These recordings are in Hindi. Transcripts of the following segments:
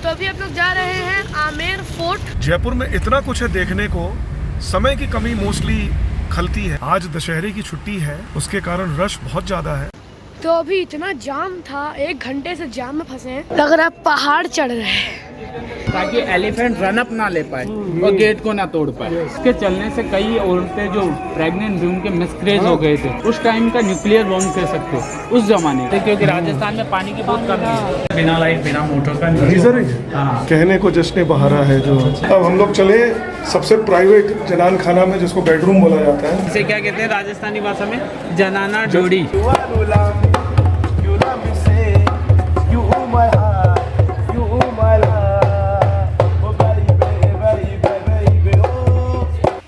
तो अभी हम लोग जा रहे हैं आमेर फोर्ट। जयपुर में इतना कुछ है देखने को, समय की कमी मोस्टली खलती है। आज दशहरे की छुट्टी है, उसके कारण रश बहुत ज्यादा है। तो अभी इतना जाम था, 1 घंटे से जाम में फंसे हैं। लग रहा है पहाड़ चढ़ रहे हैं ताकि एलिफेंट रन अप ना ले पाए और गेट को ना तोड़ पाए। इसके चलने से कई औरतें जो प्रेग्नेंट थी उनके मिसकैरेज हो गए थे। उस टाइम का न्यूक्लियर बॉम्ब कह सकते हो उस जमाने में, क्योंकि राजस्थान में पानी की बहुत कमी है। बिना लाइट बिना मोटर का गीजर कहने को जश्न बहारा है जो। अब हम लोग चले सबसे प्राइवेट जनान खाना में, जिसको बेडरूम बोला जाता है। इसे क्या कहते हैं राजस्थानी भाषा में? जनाना जोड़ी।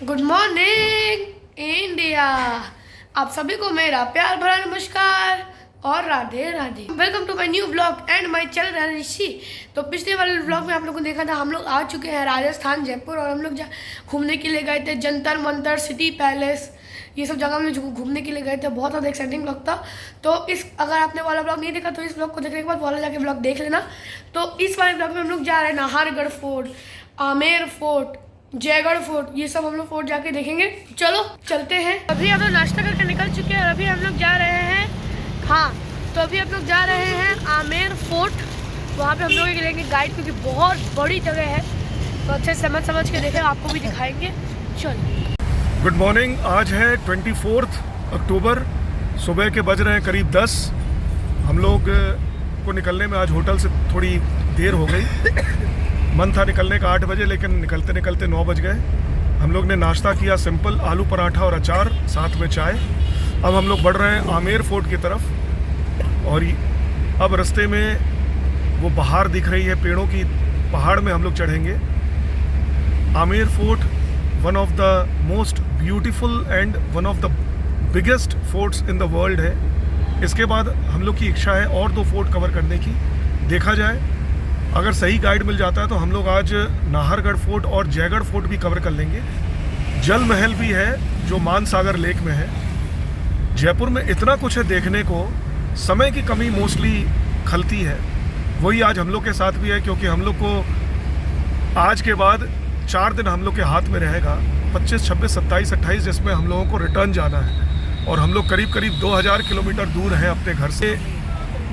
गुड मॉर्निंग इंडिया, आप सभी को मेरा प्यार भरा नमस्कार और Radhe Radhe. Welcome to my new blog and my channel Rishi. तो पिछले वाले ब्लॉग में आप लोगों ने देखा था, हम लोग आ चुके हैं राजस्थान जयपुर, और हम लोग घूमने के लिए गए थे जंतर मंतर, सिटी पैलेस, ये सब जगह में घूमने के लिए गए थे। बहुत ज़्यादा एक्साइटिंग ब्लॉग था। तो अगर आपने वाला ब्लॉग नहीं देखा तो इस ब्लॉग को देखने के बाद वाला जाके ब्लॉग देख लेना। तो इस वाले ब्लॉग में हम लोग जा रहे हैं Nahargarh fort, Amer fort, Jaigarh fort, ये सब हम लोग फोर्ट जाके देखेंगे। चलो चलते हैं। अभी हम लोग नाश्ता करके निकल चुके हैं और अभी हम लोग जा रहे हैं, हाँ तो अभी हम लोग जा रहे हैं आमेर फोर्ट। वहाँ पे हम लोग लेंगे गाइड, क्योंकि बहुत बड़ी जगह है, तो अच्छे समझ के देखें, आपको भी दिखाएंगे। चलो गुड मॉर्निंग। आज है 24 अक्टूबर, सुबह के बज रहे हैं करीब 10। हम लोग को निकलने में आज होटल से थोड़ी देर हो गई। मन था निकलने का 8 बजे, लेकिन निकलते निकलते 9 बज गए। हम लोग ने नाश्ता किया सिंपल, आलू पराठा और अचार, साथ में चाय। अब हम लोग बढ़ रहे हैं आमेर फोर्ट की तरफ, और अब रास्ते में वो बहार दिख रही है पेड़ों की, पहाड़ में हम लोग चढ़ेंगे। Amer fort one of the most beautiful and one of the biggest forts in the world है। इसके बाद हम लोग की इच्छा है और 2 फोर्ट कवर करने की। देखा जाए, अगर सही गाइड मिल जाता है तो हम लोग आज नाहरगढ़ फोर्ट और जयगढ़ फोर्ट भी कवर कर लेंगे। जल महल भी है जो मानसागर लेक में है। जयपुर में इतना कुछ है देखने को, समय की कमी मोस्टली खलती है। वही आज हम लोग के साथ भी है, क्योंकि हम लोग को आज के बाद 4 दिन हम लोग के हाथ में रहेगा, 25, 26, 27, 28, जिसमें हम लोगों को रिटर्न जाना है। और हम लोग करीब 2000 किलोमीटर दूर हैं अपने घर से।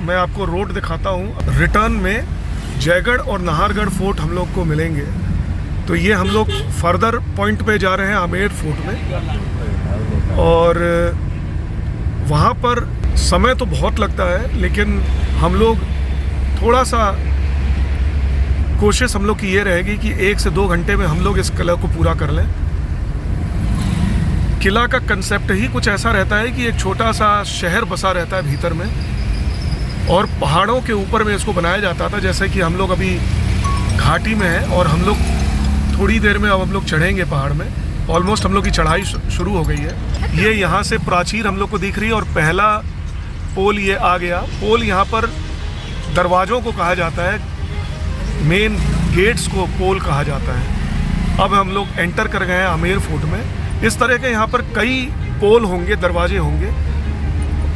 मैं आपको रोड दिखाता हूँ। रिटर्न में जयगढ़ और नाहरगढ़ फोर्ट हम लोग को मिलेंगे। तो ये हम लोग फर्दर पॉइंट पे जा रहे हैं आमेर फोर्ट में, और वहाँ पर समय तो बहुत लगता है, लेकिन हम लोग थोड़ा सा कोशिश हम लोग की ये रहेगी कि 1 से 2 घंटे में हम लोग इस किला को पूरा कर लें। किला का कंसेप्ट ही कुछ ऐसा रहता है कि एक छोटा सा शहर बसा रहता है भीतर में, और पहाड़ों के ऊपर में इसको बनाया जाता था। जैसे कि हम लोग अभी घाटी में हैं और हम लोग थोड़ी देर में अब हम लोग चढ़ेंगे पहाड़ में। ऑलमोस्ट हम लोग की चढ़ाई शुरू हो गई है। ये यहाँ से प्राचीर हम लोग को दिख रही है, और पहला पोल ये आ गया। पोल यहाँ पर दरवाज़ों को कहा जाता है, मेन गेट्स को पोल कहा जाता है। अब हम लोग एंटर कर गए हैं आमेर फोर्ट में। इस तरह के यहाँ पर कई पोल होंगे, दरवाजे होंगे।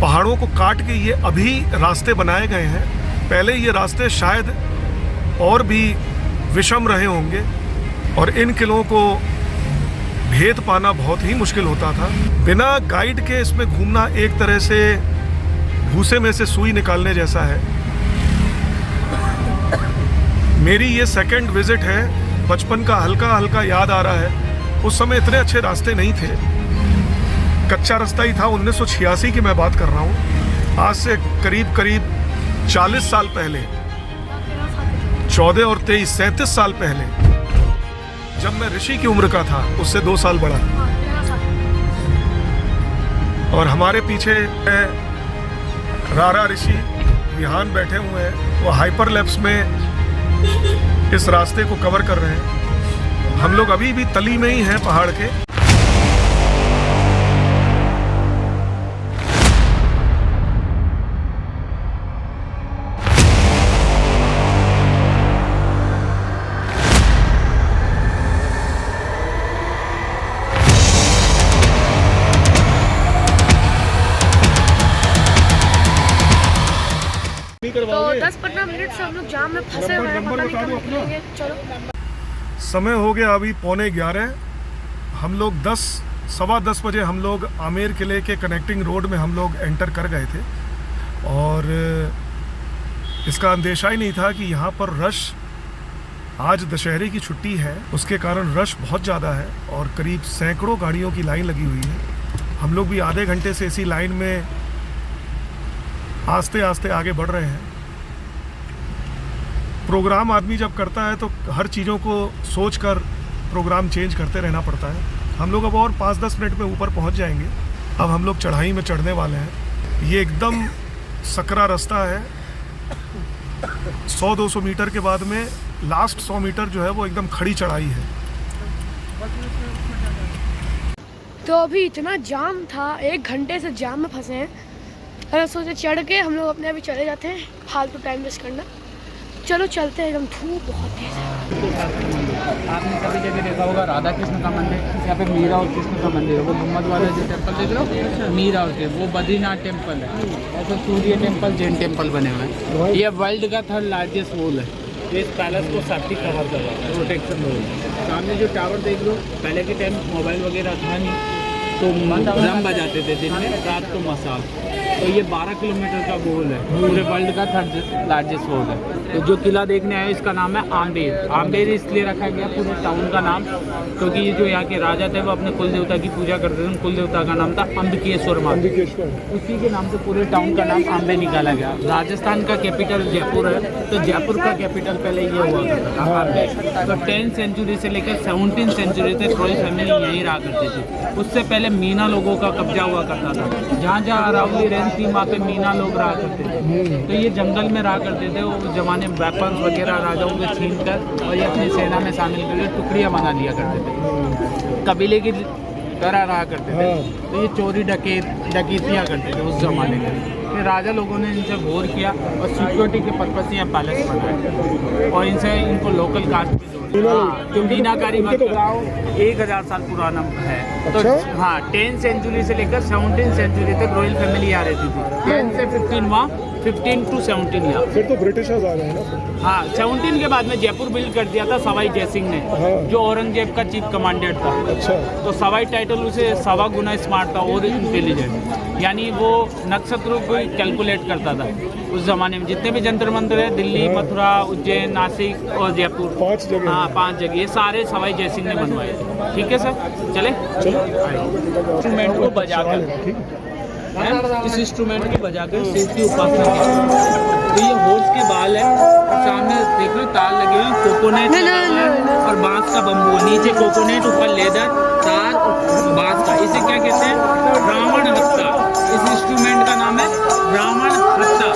पहाड़ों को काट के ये अभी रास्ते बनाए गए हैं। पहले ये रास्ते शायद और भी विषम रहे होंगे, और इन किलों को भेद पाना बहुत ही मुश्किल होता था। बिना गाइड के इसमें घूमना एक तरह से भूसे में से सुई निकालने जैसा है। मेरी ये 2nd विजिट है। बचपन का हल्का हल्का याद आ रहा है। उस समय इतने अच्छे रास्ते नहीं थे, कच्चा रास्ता ही था। 1986 की मैं बात कर रहा हूँ, आज से करीब 40 साल पहले, 14 और 23, 37 साल पहले, जब मैं ऋषि की उम्र का था, उससे 2 साल बड़ा। और हमारे पीछे रारा ऋषि विहान बैठे हुए हैं, वो हाइपरलैप्स में इस रास्ते को कवर कर रहे हैं। हम लोग अभी भी तली में ही हैं पहाड़ के। तो 10-15 मिनट से हम लोग जाम में फंसे हुए हैं, पता नहीं कब निकलेंगे। चलो समय हो गया अभी 11:15। हम लोग 10-10:15 बजे हम लोग आमेर किले के कनेक्टिंग रोड में हम लोग एंटर कर गए थे और इसका अंदेशा ही नहीं था कि यहाँ पर रश, आज दशहरे की छुट्टी है उसके कारण रश बहुत ज़्यादा है और करीब सैकड़ों गाड़ियों की लाइन लगी हुई है। हम लोग भी आधे घंटे से इसी लाइन में आस्ते आस्ते आगे बढ़ रहे हैं। प्रोग्राम आदमी जब करता है तो हर चीज़ों को सोचकर प्रोग्राम चेंज करते रहना पड़ता है। हम लोग अब और 5-10 मिनट में ऊपर पहुंच जाएंगे। अब हम लोग चढ़ाई में चढ़ने वाले हैं। ये एकदम सकरा रास्ता है। 100-200 मीटर के बाद में लास्ट 100 मीटर जो है वो एकदम खड़ी चढ़ाई है। तो अभी इतना जाम था, 1 घंटे से जाम में फंसे हैं। अरे सोचे चढ़ के हम लोग अपने अभी चले जाते हैं, फालतू टाइम वेस्ट करना। चलो चलते हैं, एकदम धूप बहुत तेज है। आपने सभी जगह देखा होगा राधा कृष्ण का मंदिर, यहाँ पे मीरा और कृष्ण का मंदिर है। वो गुम्बद वाला जो टेम्पल देख रहे हो, मीरा और के वो बद्रीनाथ टेम्पल है। ऐसे सूर्य टेम्पल, जैन टेम्पल बने हुए हैं। ये वर्ल्ड का 3rd लार्जेस्ट वॉल है। इस पैलेस को साथी कवर कर रहा है, प्रोटेक्शन वॉल। सामने जो टावर देख लो, पहले के टाइम मोबाइल वगैरह था नहीं, तो ड्रम बजाते थे दिन में, रात को मसाल। तो ये 12 किलोमीटर का वॉल है, पूरे वर्ल्ड का 3rd लार्जेस्ट वॉल है। तो जो किला देखने आए इसका नाम है आम्बेर। आम्बेर इसलिए रखा गया पूरे टाउन का नाम, क्योंकि ये जो यहाँ के राजा थे वो अपने कुल देवता की पूजा करते थे। कुल देवता का नाम था अम्बिकेश्वर माता, उसी के नाम से पूरे टाउन का नाम आम्बे निकाला गया। राजस्थान का कैपिटल जयपुर है, तो जयपुर का कैपिटल पहले ये हुआ करता था आम्बे। तो 10th सेंचुरी से लेकर 17th सेंचुरी तक रॉयल फैमिली यहीं रहा करती थी। उससे पहले मीना लोगों का कब्जा हुआ करता था। जहाँ जहाँ अरावली रेंज थी वहाँ पे मीना लोग रहा करते थे। तो ये जंगल में रहा करते थे। उस जमाने में वेपन्स वगैरह राजाओं के छीन कर और ये अपनी सेना में शामिल करके टुकड़ियाँ बना लिया करते थे, कबीले की तरह रहा करते थे। तो ये चोरी डकैतियाँ करते थे उस जमाने में। फिर राजा लोगों ने इनसे घोर किया और सिक्योरिटी के पर्पज से यहाँ पैलेस बनाए और इनसे इनको लोकल कास्ट में जोड़ा। जो मीनाकारी गाँव 1000 साल पुराना है। तो हाँ, 10th सेंचुरी से लेकर 17th सेंचुरी तक रॉयल फैमिली यहाँ रहती थी। 10 से 15 वहाँ, 15 to 17 यहाँ। फिर तो ब्रिटिशर्स आ गए ना। हाँ, 17 के बाद में जयपुर बिल्ड कर दिया था सवाई जयसिंह ने, जो औरंगजेब का चीफ कमांडेंट था। अच्छा। तो सवाई टाइटल उसे 1.25 गुना स्मार्ट था और इंटेलिजेंट, यानी वो नक्षत्रों को कैलकुलेट करता था। उस जमाने में जितने भी जंतर मंतर है, दिल्ली, मथुरा, उज्जैन, नासिक और जयपुर, 5 जगह। हाँ 5 जगह, ये सारे सवाई जयसिंह ने बनवाए थे। ठीक है सर, चले इंस्ट्रूमेंट को बजाकर, इस इंस्ट्रूमेंट को बजाकर शिव की उपासना की। तो ये हॉर्स के बाल है और सामने देख लो तार लगे हुए, कोकोनट और बांस का बम्बू, नीचे कोकोनट, ऊपर लेदर, तार और बांस का। इसे क्या कहते हैं? रावण हत्ता। इस इंस्ट्रूमेंट का नाम है रावण हत्ता।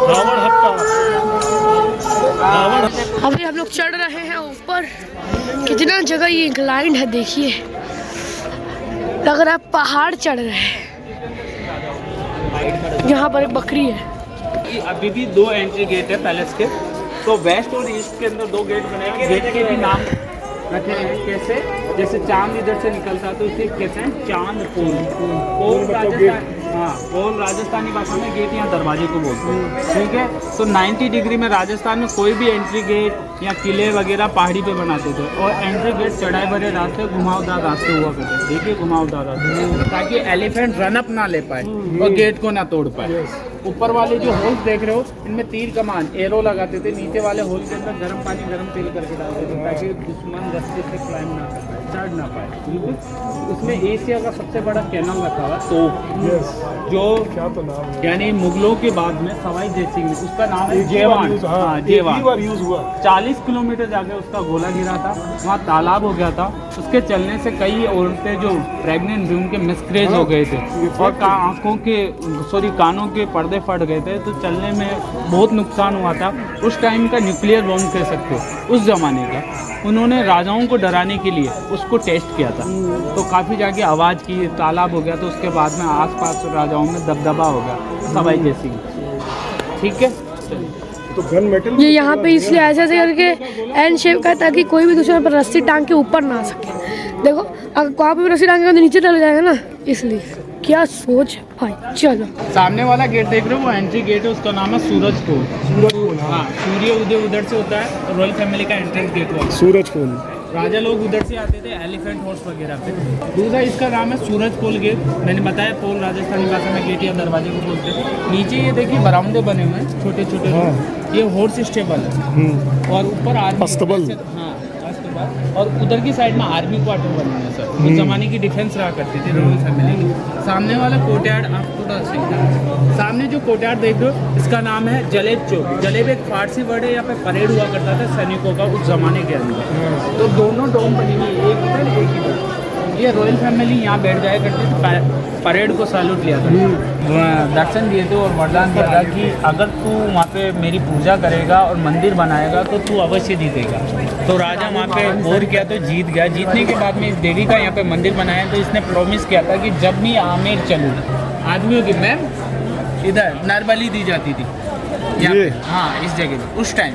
रावण हत्ता। अभी हम लोग चढ़ रहे हैं ऊपर। कितना जगह ये इंक्लाइंड है, देखिए, लग रहा है पहाड़ चढ़ रहे हैं। यहाँ पर एक बकरी है। अभी भी 2 एंट्री गेट है पैलेस के। तो वेस्ट और ईस्ट के अंदर 2 गेट बने हैं। गेट के भी नाम रखे हैं कैसे, जैसे चांद इधर से निकलता है तो इसे कहते हैं चांद पोल। पोल राजस्थान, हाँ, पोल राजस्थानी भाषा में गेट या दरवाजे को बोलते हैं। ठीक है, तो 90 डिग्री में राजस्थान में कोई भी एंट्री गेट या किले वगैरह पहाड़ी पे बनाते थे और एंट्री गेट चढ़ाई भरे रास्ते, घुमावदार रास्ते हुआ करते थे। देखिए घुमावदार रास्ते, ताकि एलिफेंट रन अप ना ले पाए और गेट को ना तोड़ पाए। ऊपर वाले जो होल्स देख रहे हो, इनमें तीर कमान एरो लगाते थे। नीचे वाले होल के अंदर गर्म पानी, गर्म तेल करके डालते थे ताकि दुश्मन रास्ते से क्लाइंब ना कर पाए, चढ़ ना पाए। बिल्कुल। उसमें एशिया का सबसे बड़ा कैनन रखा हुआ तोप, जो क्या तो नाम है? यानी मुगलों के बाद में सवाई जयसिंह, उसका नाम है जेवान। हाँ, जेवान यूज हुआ। 40 किलोमीटर जाके उसका गोला गिरा था, वहाँ तालाब हो गया था। उसके चलने से कई औरतें जो प्रेग्नेंट थी उनके मिसक्रेज हो गए थे और आँखों के कानों के पर्दे फट गए थे, तो चलने में बहुत नुकसान हुआ था। उस टाइम का न्यूक्लियर बॉम्ब कह सकते हो, उस ज़माने का। उन्होंने राजाओं को डराने के लिए उसको टेस्ट किया था, तो काफ़ी जाके आवाज़ की, तालाब हो गया। तो उसके बाद में आसपास राजाओं में दबदबा हो गया सवाई जयसिंह। ठीक है, तो गन मेटल ये यहाँ पे इसलिए ऐसे ऐसे करके एन शेप का है ताकि कोई भी दूसरे पर रस्सी टांग के ऊपर ना आ सके। देखो, अगर वहाँ पे भी रस्सी टांगेगा तो नीचे चल जाएगा ना, इसलिए। क्या सोच है भाई। चलो सामने वाला गेट देख रहे हो, वो एंट्री गेट है, उसका नाम है सूरज पोल। हाँ, सूर्य उदय उधर से होता है, रॉयल फैमिली का एंट्रेंस गेट हुआ। सूरज पोल, राजा लोग उधर से आते थे एलिफेंट हॉर्स वगैरह पे। दूसरा इसका नाम है सूरज पोल गेट। मैंने बताया पोल राजस्थानी भाषा में गेट या दरवाजे को बोलते हैं। नीचे ये देखिए बरामदे बने हुए हैं छोटे छोटे। ये हॉर्स स्टेबल है और ऊपर आर्मी अस्तबल। हाँ अस्तबल। और उधर की साइड में आर्मी क्वार्टर बने हुए हैं सर। उस जमाने की डिफेंस रहा करती थी रॉयल फैमिली की। सामने वाला कोर्टयार्ड आपको सामने जो कोर्टयार्ड देख रहे हो, इसका नाम है जलेब चौक। जलेब एक फारसी वर्ड है, यहाँ पे परेड हुआ करता था सैनिकों का उस जमाने के अंदर। तो दोनों डोम बनी हुई, एक इधर एक इधर। ये रॉयल फैमिली यहाँ बैठ जाया करती थी, परेड को सैल्यूट लिया था। दर्शन दिए थे और वरदान दिया था कि अगर तू वहाँ पे मेरी पूजा करेगा और मंदिर बनाएगा तो तू अवश्य जीतेगा। तो राजा वहाँ पे बोर किया तो जीत गया। जीतने के बाद में इस देवी का यहाँ पे मंदिर बनाया, तो इसने प्रॉमिस किया था कि जब भी आमेर चलूँ आदमियों की मैम इधर नरबली दी जाती थी ये? हाँ, इस जगह पे उस टाइम।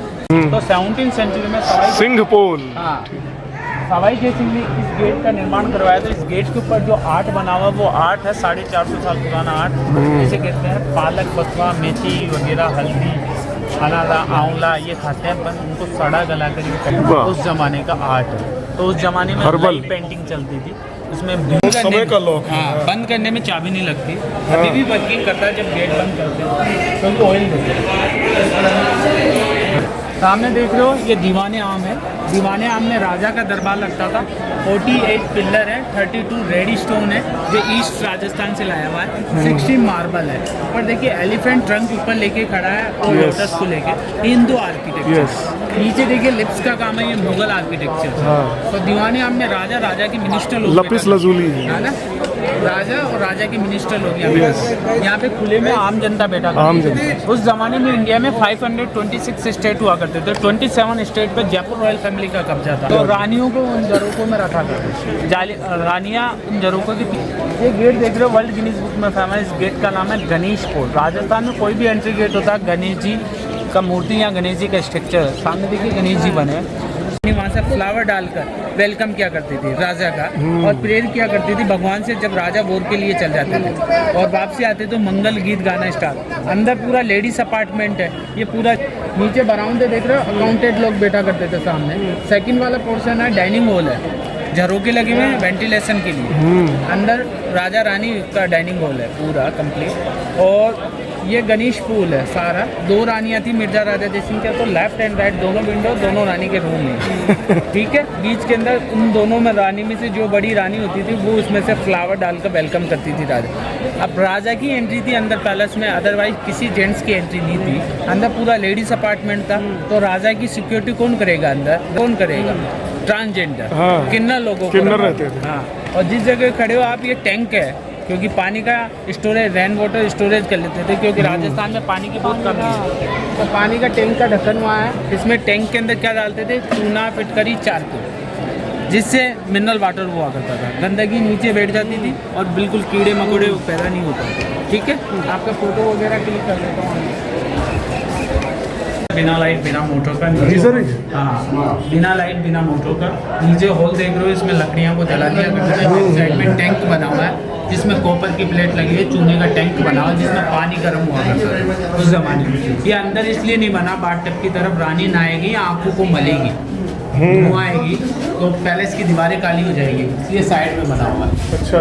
तो 17वीं सेंचुरी में सिंह पोल। हाँ, सवाई जय सिंह ने इस गेट का निर्माण करवाया। तो इस गेट के ऊपर जो आर्ट बना हुआ वो आर्ट है 450 साल पुराना आर्ट। जिसे कहते हैं पालक बथुआ मेथी वगैरह हल्दी अनाला आंवला ये खाते हैं, पर उनको सड़ा गला कर उस जमाने का आर्ट है। तो उस जमाने में हर्बल पेंटिंग चलती थी उसमें। समय का लॉक। हाँ, बंद करने में चाबी नहीं लगती। अभी भी वर्किंग करता है जब गेट बंद करते हैं क्योंकि ऑयल देते हैं। सामने देख रहे हो ये दीवाने आम है। दीवाने आम में राजा का दरबार लगता था। 48 पिलर है, 32 रेडी स्टोन है जो ईस्ट राजस्थान से लाया हुआ है, 60 मार्बल है। और देखिए एलिफेंट ट्रंक ऊपर लेके खड़ा है और लोटस को लेके, हिंदू आर्किटेक्चर। नीचे देखिए लिप्स का काम है, ये मुगल आर्किटेक्चर। तो दीवाने आम में राजा की मिनिस्टर लोग लपिस लजूली है ना, राजा और राजा के मिनिस्टर लोग यहाँ पे खुले में आम जनता बैठा आम जनता। उस जमाने में इंडिया में 526 स्टेट हुआ करते थे। 27 स्टेट पे जयपुर रॉयल फैमिली का कब्जा था। तो रानियों को उन जरूकों में रखा था, रानियाँ उन जरूकों की। ये गेट देख रहे हो वर्ल्ड गिनीज बुक में फेमस गेट का नाम है गणेश पोल। राजस्थान में कोई भी एंट्री गेट होता है गणेश जी का मूर्ति या गणेश जी का स्ट्रक्चर। सामने देखिए गणेश जी बने, वहाँ से फ्लावर डालकर वेलकम किया करती थी राजा का और प्रेयर किया करती थी भगवान से। जब राजा बोर के लिए चल जाते थे और वापसी आते तो मंगल गीत गाना स्टार्ट। अंदर पूरा लेडीज अपार्टमेंट है। ये पूरा नीचे बरामदे देख रहे हो, अकाउंटेंट लोग बैठा करते थे सामने। सेकंड वाला पोर्शन है डाइनिंग हॉल है, झरोके लगे हुए हैं वेंटिलेशन के लिए। अंदर राजा रानी का डाइनिंग हॉल है पूरा कंप्लीट। और ये गणेश पूल है सारा। 2 रानियाँ थी मिर्जा राजा जयसिंह के, तो लेफ्ट एंड राइट दोनों विंडो दोनों रानी के रूम में। ठीक है, बीच के अंदर उन दोनों में रानी में से जो बड़ी रानी होती थी वो उसमें से फ्लावर डालकर वेलकम करती थी राजा। अब राजा की एंट्री थी अंदर पैलेस में, अदरवाइज किसी जेंट्स की एंट्री नहीं थी। अंदर पूरा लेडीज अपार्टमेंट था। तो राजा की सिक्योरिटी कौन करेगा अंदर, कौन करेगा? ट्रांसजेंडर। हाँ, किन्नर लोगों को रहते थे। हाँ, और जिस जगह खड़े हो आप, ये टैंक है क्योंकि पानी का स्टोरेज, रेन वाटर स्टोरेज कर लेते थे क्योंकि राजस्थान में पानी की बहुत कमी है। तो पानी का टैंक का ढक्कन वहाँ है। इसमें टैंक के अंदर क्या डालते थे? चूना, फिटकरी, चारकोल, जिससे मिनरल वाटर हुआ करता था। गंदगी नीचे बैठ जाती थी और बिल्कुल कीड़े मकोड़े पैदा नहीं होते। ठीक है, आपका फोटो वगैरह क्लिक कर लेता हूँ। बिना लाइट बिना मोटर का हाँ, बिना लाइट बिना मोटर का नीचे हॉल देख रहे हो, इसमें लकड़ियों को जला दिया करते थे। साइड में टैंक बना हुआ है जिसमें कॉपर की प्लेट लगी है, चूने का टैंक बना हुआ जिसमें पानी गर्म हुआ करता है उस जमाने में। ये अंदर इसलिए नहीं बना, बाथटब की तरफ रानी नहाएगी, आंखों को मलेगी, धुआं आएगी तो पैलेस की दीवारें काली हो जाएगी, इसलिए साइड में बना हुआ है। अच्छा।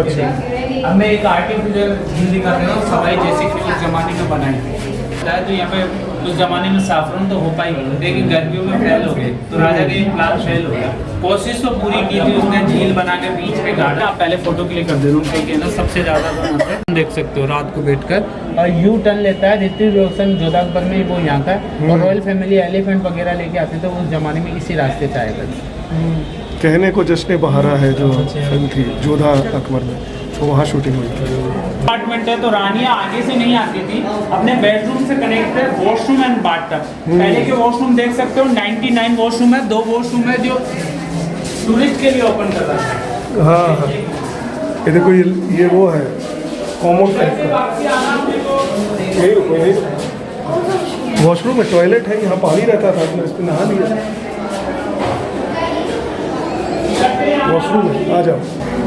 अब मैं एक आर्टिफिशियल झील दिखा रहा हूँ, सवाई जैसे कि उस जमाने में बनाई तो यहाँ पे उस जमाने में साफरन तो हो पाई, लेकिन गर्मियों में फेल हो गए तो राजा का एक प्लान फेल हो गया। कोशिश तो पूरी की थी उसने, झील बना के बीच में गाड़ा। आप पहले फोटो क्लिक कर दे रहा हूँ ना, सबसे ज़्यादा तो देख सकते हो रात को बैठकर। और यू टर्न लेता है ऋतिक रोशन जोधा अकबर में, वो यहाँ का। और रॉयल फैमिली एलिफेंट वगैरह लेके आते थे उस जमाने में, इसी रास्ते से आए थे। कहने को जश्न बहारा है जो फिल्म थी जोधा अकबर में, तो वहाँ शूटिंग हुई थी। अपार्टमेंट है तो रानियाँ आगे से नहीं आती थी, अपने बेडरूम से कनेक्ट है वॉशरूम एंड बाथटब। पहले के वॉशरूम देख सकते हो, 99 वॉशरूम है, 2 वॉशरूम है जो टूरिस्ट के लिए ओपन कर रहा है। हाँ हाँ, ये देखो ये वो है कॉमन वॉशरूम में, टॉयलेट है, यहाँ पानी रहता था, इस पर नहा लिया। वॉशरूम है, आ जाओ।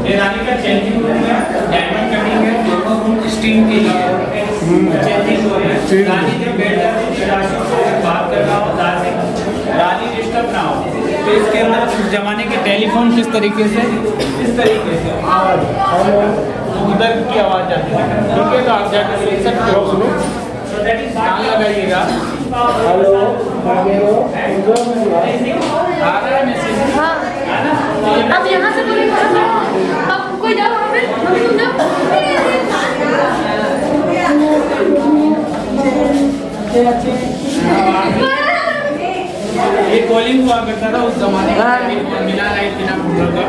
ये रानी का चेंजिंग रूम है, डायमंड कटिंग है, स्टीम के लिए चेंजिंग हो रहे हैं। रानी जब बेड बात कर रहा हो, रानी डिस्टर्ब ना हो, तो इसके अंदर उस जमाने के टेलीफोन किस तरीके से, इस तरीके से आवाज़ उधर की आवाज़ जाती है। ठीक है, तो आप जाकर देख सकते हो। कान लगाइएगा। हेलो, आ रहा है मैसेज? हाँ, अब यहाँ से बोले अब कोई जाओ वहाँ पे, तुम जाओ। ये कॉलिंग हुआ करता था उस जमाने में, बिना लाइट बिना कूलर का,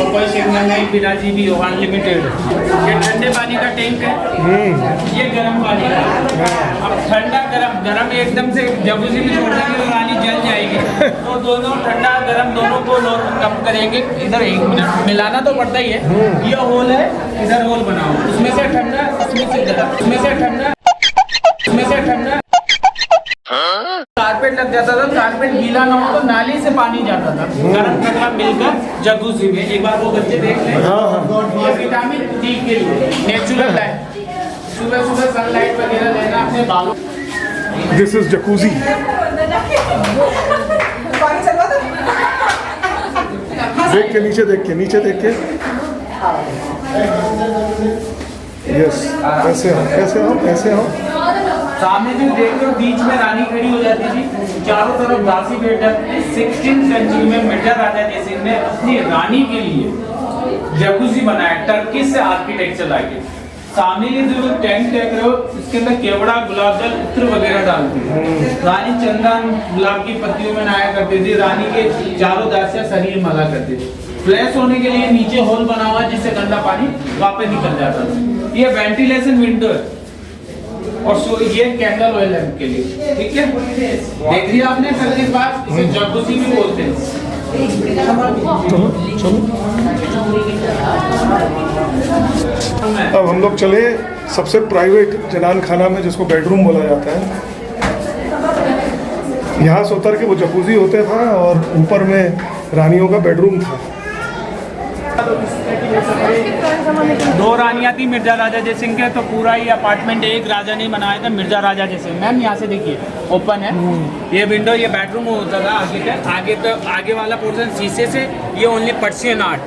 और कोई सिग्नल नहीं, बिना जीबी हो, अनलिमिटेड। ये ठंडे पानी का टैंक है, ये गर्म पानी का। अब ठंडा गरम एकदम से जगूजी में छोड़ देंगे तो रानी जल जाएगी, तो दोनों ठंडा गरम दोनों को कम करेंगे। इधर 1 मिनट मिलाना तो पड़ता ही है। ये होल है, इधर होल बनाओ, उसमें से ठंडा, उसमें से गर्म, उसमें से ठंडा, उसमें से ठंडा। कारपेट लग जाता था, कारपेट गीला ना हो तो नाली से पानी जाता था, गर्म ठंडा मिलकर जगूजी में। एक बार वो बच्चे देख लें। ये विटामिन डी के लिए नेचुरल लाइट, सुबह सुबह सनलाइट वगैरह लेना अपने बालों। This is jacuzzi. देख के नीचे, देख के नीचे, देख के। यस, ऐसे हो, ऐसे हो, ऐसे हो। सामने जो देख रहे हो बीच में रानी खड़ी हो जाती थी, चारों तरफ घासी बेटा। 16th सेंचुरी में मिर्जा राजा जयसिंह ने अपनी रानी के लिए जकूजी बनाया, टर्की से आर्किटेक्चर लाके। सामने ये जो टैंक देख रहे हो, इसके अंदर केवड़ा, गुलाब जल, इत्र वगैरह डालती है। रानी चंदन गुलाब की पत्तियों में नहाया करती थी, रानी के चारों दासियां शरीर मला करती थी। फ्लैश होने के लिए नीचे होल बना हुआ है, जिससे गंदा पानी वापस निकल जाता था। ये वेंटिलेशन विंडो है, और ये कैंडल ऑयल लैंप के लिए। ठीक है, देख लिया आपने। कल के बाद इसे जकूजी भी बोलते हैं। अब हम लोग चले सबसे प्राइवेट जनान खाना में, जिसको बेडरूम बोला जाता है। यहाँ से उतर के वो जकूजी होते था और ऊपर में रानियों का बेडरूम था। 2 रानियाँ थी मिर्जा राजा जयसिंह के, तो पूरा ही अपार्टमेंट एक राजा ने बनाया था, मिर्जा राजा जयसिंह। मैम यहाँ से देखिए, ओपन है ये विंडो, ये बेडरूम होता था आगे का। आगे वाला पोर्शन शीशे से, ये ओनली पर्शियन आर्ट।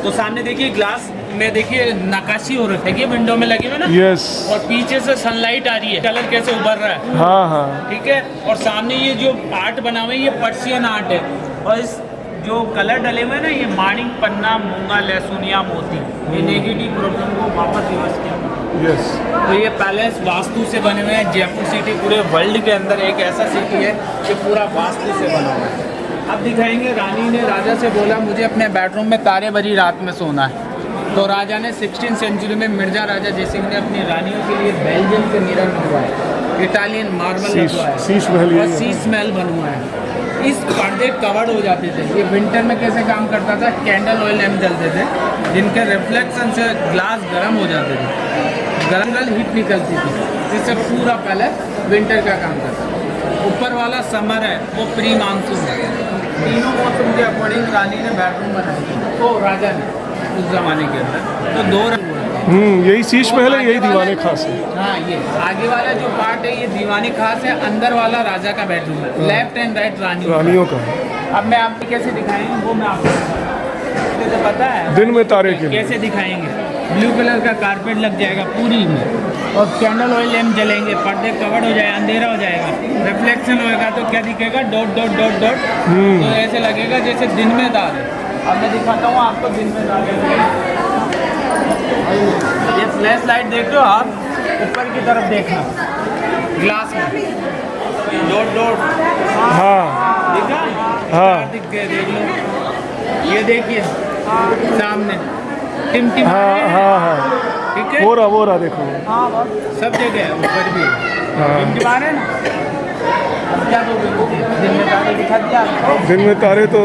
तो सामने देखिए ग्लास में देखिए नक्काशी हो रखी है, विंडो में लगी हुई ना। यस। और पीछे से सनलाइट आ रही है, कलर कैसे उभर रहा है। हाँ हाँ। ठीक है, और सामने ये जो आर्ट बना हुआ है, ये पर्शियन आर्ट है। और इस जो कलर डले हुए हैं ना, ये माणिक, पन्ना, मूंगा, लहसुन या मोती, ये नेगेटिव प्रॉब्लम को वापस रिवर्स किया। यस। तो ये पैलेस वास्तु से बने हुए हैं। जयपुर सिटी पूरे वर्ल्ड के अंदर एक ऐसा सिटी है जो पूरा वास्तु से बना हुआ है। अब दिखाएंगे, रानी ने राजा से बोला मुझे अपने बेडरूम में तारे भरी रात में सोना है। तो राजा ने 16th सेंचुरी में मिर्जा राजा जयसिंह ने अपनी रानियों के लिए बेल्जियम से मिरर बनवाया, इटालियन मार्बल लगवाया, शीश महल, और शीश महल बनवाया। इस पर्दे कवर्ड हो जाते थे। ये विंटर में कैसे काम करता था, कैंडल ऑयल लैंप जलते थे, जिनके रिफ्लेक्शन से ग्लास गर्म हो जाते थे, गर्म हीट निकलती थी, जिससे पूरा पैलेस विंटर का काम करता था। ऊपर वाला समर है, वो प्री मानसून है। तीनों मौसम के अकॉर्डिंग रानी ने बेडरूम बनाया, तो राजा ने उस जमाने के अंदर। तो 2 यही शीश महल है, यही दीवाने खास है। हाँ, ये आगे वाला जो पार्ट है ये दीवानी खास है, अंदर वाला राजा का बेडरूम है, लेफ्ट एंड राइट रानियों का। अब मैं आपको कैसे दिखाएंगे वो मैं आपको पता है, दिन में तारे के कैसे दिखाएंगे। ब्लू कलर का कारपेट लग जाएगा पूरी में, और कैंडल ऑयल लैंप जलेंगे, पर्दे कवर्ड हो जाएगा, अंधेरा हो जाएगा, रिफ्लेक्शन होएगा, तो क्या दिखेगा, डॉट डॉट डॉट डॉट। तो ऐसे लगेगा जैसे दिन में तारे। अब मैं दिखाता हूँ आपको दिन में तारे। ये फ्लैश लाइट देख रहे हो आप, ऊपर की तरफ देखना, ग्लास में डॉट डॉट। हाँ दिखा? हाँ। दिख गए, देख लो। ये देखिए सामने टिमटिम। हाँ हाँ हाँ। ठीक है, वो रहा देखो। सब जगह है, ऊपर भी हाँ। टिमटिमा रहे ना। अब क्या दोगे, दिन में तारे दिखा दिया। दिन में तारे तो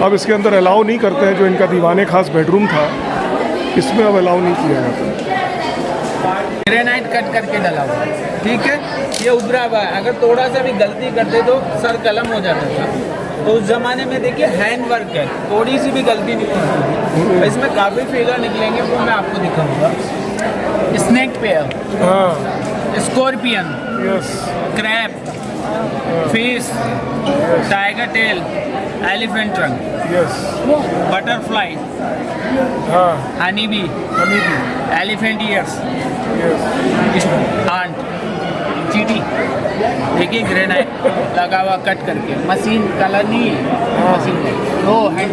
अब इसके अंदर अलाउ नहीं करते हैं। जो इनका दीवाने खास बेडरूम था, इसमें अब अलाउ नहीं किया जाता। ग्रेनाइट कट करके डला हुआ है। ठीक है, ये उभरा हुआ है, अगर थोड़ा सा भी गलती करते तो सर कलम हो जाता था। तो उस ज़माने में देखिए हैंड वर्क है, थोड़ी सी भी गलती नहीं होती थी। इसमें काफ़ी फिगर निकलेंगे, वो मैं आपको दिखाऊंगा। स्नेक पेयर, हाँ, scorpion, yes, crab, fish, tiger tail, elephant trunk, yes, butterfly, हाँ, honey bee, elephant ears, yes, ant, चीटी, देखिए ग्रेनाइट लगा हुआ कट करके, मशीन कलर नहीं है, मशीन वो हैंड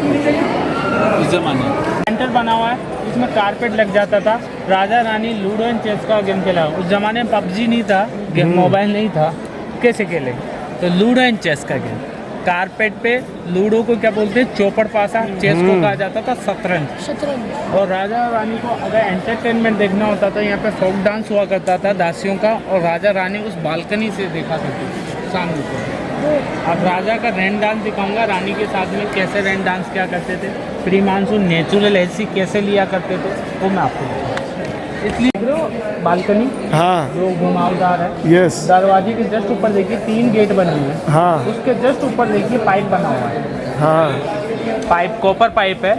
उस जमाने सेंटर बना हुआ है, इसमें कारपेट लग जाता था। Raja Rani ludo and chess का गेम खेला। उस जमाने में पबजी नहीं था, गेम मोबाइल नहीं था, कैसे खेले? तो लूडो एंड चेस का गेम कारपेट पे। लूडो को क्या बोलते हैं? चौपड़ पासा। चेस को कहा जाता था शतरंज। और राजा और रानी को अगर एंटरटेनमेंट देखना होता था, यहाँ पे फोक डांस हुआ करता था दासियों का, और राजा रानी उस बालकनी से देखा करते थे सामने को। अब राजा का रेन डांस दिखाऊंगा, रानी के साथ में कैसे रेन डांस क्या करते थे, प्री मानसून नेचुरल एसी कैसे लिया करते थे, वो मैं आपको बताऊंगा। इसलिए बालकनी हाँ, जो घुमावदार है, यस, दरवाजे के जस्ट ऊपर देखिए 3 गेट बने हुए हैं। हाँ, उसके जस्ट ऊपर देखिए पाइप बना हुआ है। हाँ, पाइप कॉपर पाइप है,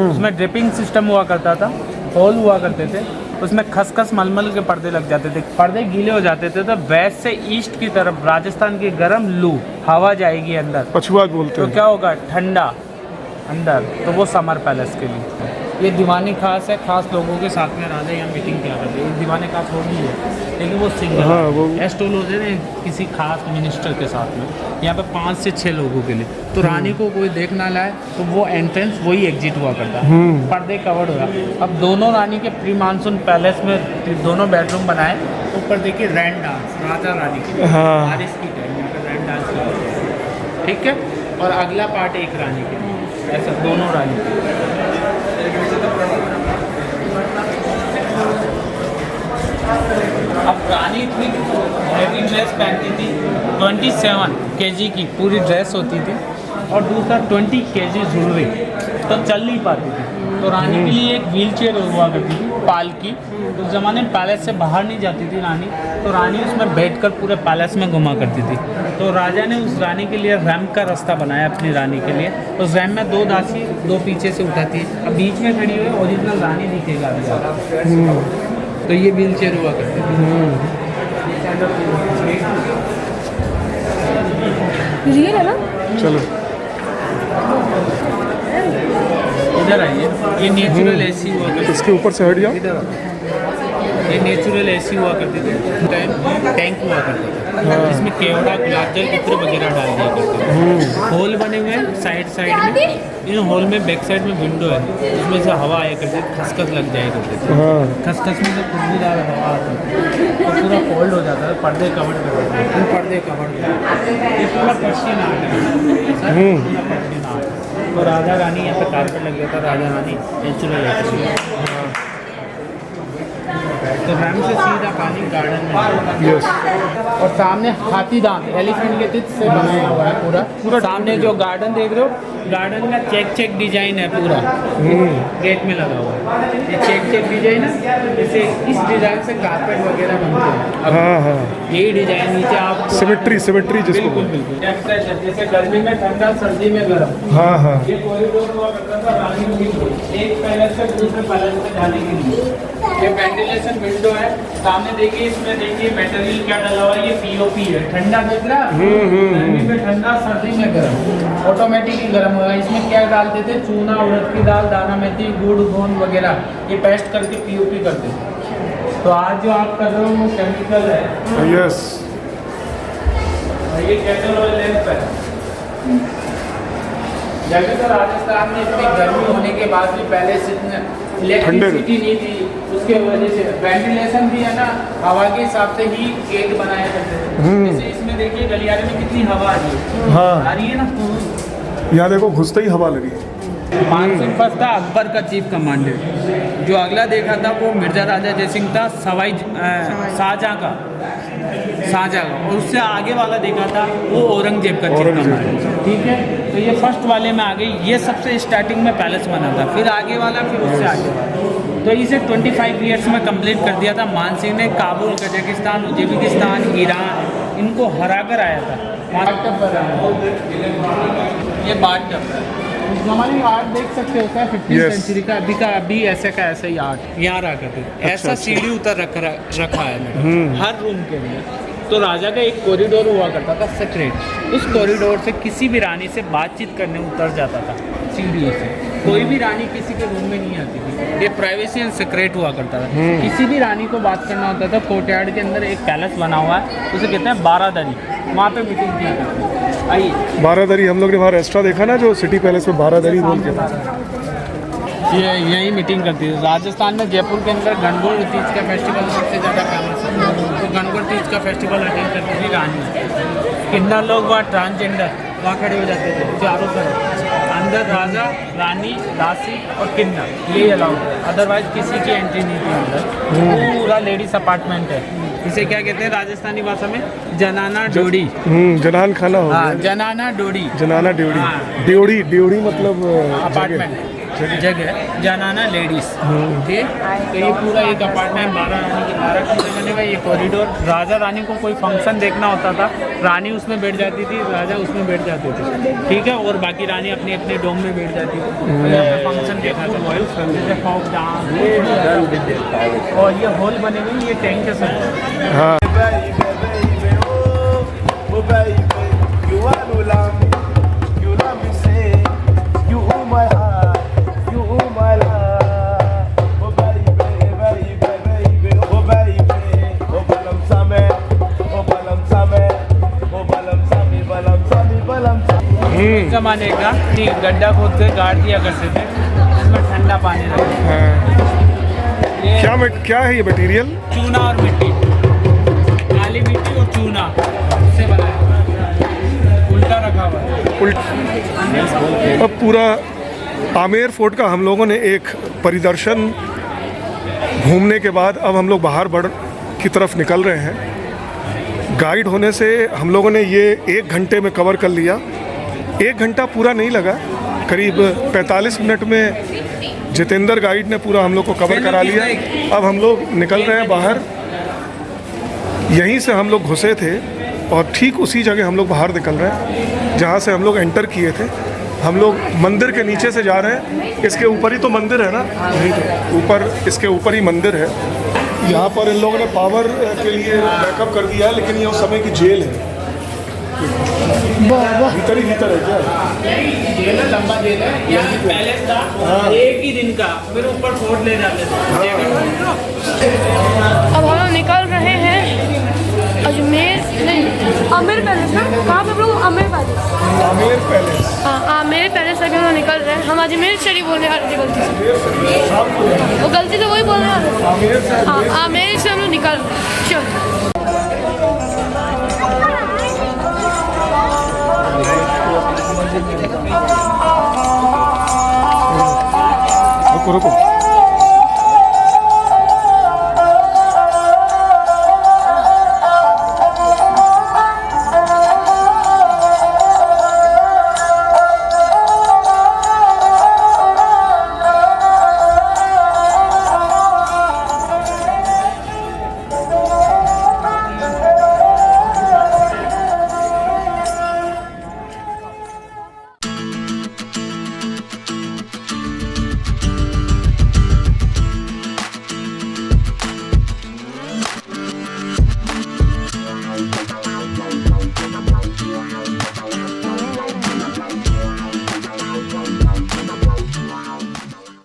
उसमें ड्रिपिंग सिस्टम हुआ करता था, होल हुआ करते थे, उसमें खसखस मलमल के पर्दे लग जाते थे। पर्दे गीले हो जाते थे तो वेस्ट से ईस्ट की तरफ राजस्थान की गर्म लू हवा जाएगी अंदर, पछुआ बोलते तो हैं। क्या होगा? ठंडा अंदर, तो वो समर पैलेस के लिए। ये दीवानी खास है, खास लोगों के साथ में राजा यहाँ मीटिंग किया करते हैं। ये दीवानी खास हो नहीं है, लेकिन वो सिंगल हाँ, वो एस्टोल होते हैं किसी खास मिनिस्टर के साथ में, यहाँ पे 5 से 6 लोगों के लिए। तो रानी को कोई देख ना लाए तो वो एंट्रेंस वही एग्जिट हुआ करता है, पर्दे कवर्ड हुआ। अब दोनों रानी के प्री मानसून पैलेस में दोनों बेडरूम बनाए, ऊपर देखिए रैन डांस राजा रानी की, हाँ, बारिश की टाइम यहाँ पे रैन डांस किया होता है, ठीक है। और अगला पार्ट एक रानी के, ऐसा दोनों रानी के। अब रानी इतनी हैवी ड्रेस पहनती थी, 27 kg की पूरी ड्रेस होती थी, और दूसरा 20 kg ज्वेलरी, तो चल नहीं पाती थी। तो रानी के लिए एक व्हील चेयर हुआ करती थी, पालकी। उस ज़माने में पैलेस से बाहर नहीं जाती थी रानी, तो रानी उसमें बैठकर पूरे पैलेस में घुमा करती थी। तो राजा ने उस रानी के लिए रैम्प का रास्ता बनाया अपनी रानी के लिए। उस रैम्प में 2 दासी 2 पीछे से उठाती है, अब बीच में खड़ी हुई ओरिजिनल रानी दिखेगा अभी। तो ये व्हील चेयर हुआ करती है। रियल है ना? चलो, इधर आइए, ये नेचुरल एसी हुआ करती इसके ऊपर से हट जाओ। ये नेचुरल एसी हुआ करती थी, टैंक हुआ करता था, जिसमें केवड़ा गुलाब जल इत्र वगैरह डाल दिया करते थे। होल बने हुए हैं साइड में, इन होल में बैक साइड में विंडो है, जिसमें से हवा आया करती थी, खसखस लग जाया करते थे। हाँ, खसखस में जब खुशबूदार हवा आती थी तो पूरा कोल्ड हो जाता था, पर्दे कवर कर देते थे, पर्दे कवर ये पूरा पर्शियन आर्ट है, पूरा पर्शियन आर्ट। तो राजा रानी यहाँ पे कारपेट लग गया था, राजा रानी नेचुरल है। तो रैम से सीधा पानी गार्डन में, यस, और सामने हाथी दांत एलिफेंट के तित से बनाया हुआ है पूरा सामने जो गार्डन देख रहे हो, गार्डन का चेक डिजाइन है पूरा, गेट में लगा हुआ है। ये चेक डिजाइन है, जैसे इस डिजाइन से कारपेट वगैरह बनते हैं। अब हाँ, हाँ, यही डिजाइन नीचे आप सिमेट्री जिसको बिल्कुल बिल्कुल टेक्सचर, जैसे गर्मी में ठंडा, सर्दी में गर्म। हाँ, हाँ, ये कॉरिडोर हुआ करता था रानी के लिए, एक पैलेस से दूसरे पैलेस में जाने के लिए। ये वेंटिलेशन विंडो है, सामने देखिए, इसमें देखिए मटेरियल क्या डला हुआ है, ये पीओपी है। ठंडा दिख रहा है, गर्मी में ठंडा, सर्दी में गर्म, ऑटोमेटिक ही गर्म होगा। इसमें क्या डालते थे? चूना, उड़द की दाल, दाना मेथी, गुड़, गोंद वगैरह, ये पेस्ट करके पीओपी करते थे। तो आज जो आप कर रहे हो वो केमिकल है, यस, ये कैटल ऑयल लैंप है। ज़्यादातर राजस्थान में इतनी गर्मी होने के बाद भी पहले से इलेक्ट्रिसिटी नहीं थी, उसके वजह से वेंटिलेशन भी है ना, हवा के हिसाब से ही गेट बनाया करते थे। जैसे इसमें देखिए गलियारे में कितनी हवा आ रही है, हाँ, आ रही है ना। यहाँ देखो घुसते ही हवा लगी। मानसिंह फर्स्ट था अकबर का चीफ कमांडर। जो अगला देखा था वो मिर्जा राजा जयसिंह था, शाहजहाँ का, और उससे आगे वाला देखा था वो औरंगजेब का चीफ कमांडर, ठीक है। तो ये फर्स्ट वाले में आ गई, ये सबसे स्टार्टिंग में पैलेस बना था, फिर आगे वाला, फिर उससे आगे वाला। तो इसे 25 ईयर्स में कंप्लीट कर दिया था। मानसिंह ने काबुल, कजाकिस्तान, उज्बेकिस्तान, ईरान, इनको हरा कर आया था। ये बाट जब उस जमाने का आर्ट देख सकते हो क्या 15वीं Yes. सेंचुरी का अभी ऐसे का ऐसा ही आर्ट यहाँ रखा थे ऐसा सीढ़ी उतर रखा है मैडम हर रूम के अंदर। तो राजा का एक कॉरिडोर हुआ करता था सेक्रेट, उस कॉरिडोर से किसी भी रानी से बातचीत करने उतर जाता था सीढ़ियों से। कोई भी रानी किसी के रूम में नहीं आती थी, ये प्राइवेसी एंड सेक्रेट हुआ करता था। किसी भी रानी को बात करना होता था, कोर्टयार्ड के अंदर एक पैलेस बना हुआ है उसे कहते हैं बारादरी, वहाँ पे मीटिंग की जाती है। आइए बारादरी, हम लोग ने वहाँ रेस्टोरेंट देखा ना जो सिटी पैलेस में बारादरी बोल के था। ये यही मीटिंग करती है। राजस्थान में जयपुर के अंदर गणगौर तीज का फेस्टिवल सबसे ज़्यादा फेमस है, तो गणगौर तीज का फेस्टिवल अटेंड करती थी रानी। किन्नर लोग वहाँ ट्रांसजेंडर वहाँ खड़े हो जाते थे चारों तरफ, अंदर राजा रानी दासी और किन्नर यही अलाउड है, अदरवाइज किसी की एंट्री नहीं थी अंदर। पूरा लेडीज अपार्टमेंट है, इसे क्या कहते हैं राजस्थानी भाषा में जनाना डोड़ी। जनान खाना हो हाँ गया। जनाना डोड़ी, जनाना ड्योड़ी, हाँ। ड्योड़ी मतलब अपार्टमेंट जगह जनाना लेडीज। ठीक, तो ये पूरा एक अपार्टमेंट 12 कमरे बने हुए। ये कॉरिडोर, राजा रानी को कोई फंक्शन देखना होता था, रानी उसमें बैठ जाती थी, राजा उसमें बैठ जाते थे, ठीक है, और बाकी रानी अपने अपने डोम में बैठ जाती थी। तो यहाँ पे फंक्शन देखना था, जैसे फोक डांस, और ये हॉल बने हुए, ये टैंक है सब। हाँ जमाने का ठीक गड्ढा खोद के गाड़ दिया करते थे, इसमें ठंडा पानी रखते हाँ। ये क्या है ये मटेरियल? चूना और मिट्टी, काली मिट्टी और चूना से बनाया हुआ है, उल्टा रखा हुआ है। अब पूरा आमेर फोर्ट का हम लोगों ने एक परिदर्शन घूमने के बाद अब हम लोग बाहर बढ़ की तरफ निकल रहे हैं। गाइड होने से हम लोगों ने ये 1 घंटे में कवर कर लिया। 1 घंटा पूरा नहीं लगा, करीब 45 मिनट में जितेंद्र गाइड ने पूरा हम लोग को कवर करा लिया। अब हम लोग निकल रहे हैं बाहर। यहीं से हम लोग घुसे थे और ठीक उसी जगह हम लोग बाहर निकल रहे हैं जहाँ से हम लोग एंटर किए थे। हम लोग मंदिर के नीचे से जा रहे हैं, इसके ऊपर ही तो मंदिर है ना, नहीं तो ऊपर, इसके ऊपर ही मंदिर है। यहाँ पर इन लोगों ने पावर के लिए बैकअप कर दिया है, लेकिन ये उस समय की जेल है। भीतर ही भीतर है क्या? जेल है, लंबा जेल है, यहाँ पैलेस था, एक ही दिन का, फिर ऊपर फोर्ट ले जाते थे। अब हम लोग निकल रहे हैं अजमेर, नहीं आमेर पैलेस ना, कहाँ पे हम लोग? आमेर पैलेस। आमेर पैलेस, हाँ आमेर पैलेस से हम लोग निकल रहे हैं। हम अजमेर शरीफ बोलने वाले थे गलती से, वो गलती से वही बोलने वाले थे। हाँ आमेर से हम लोग निकल रहे हैं। चलो रुको रुको।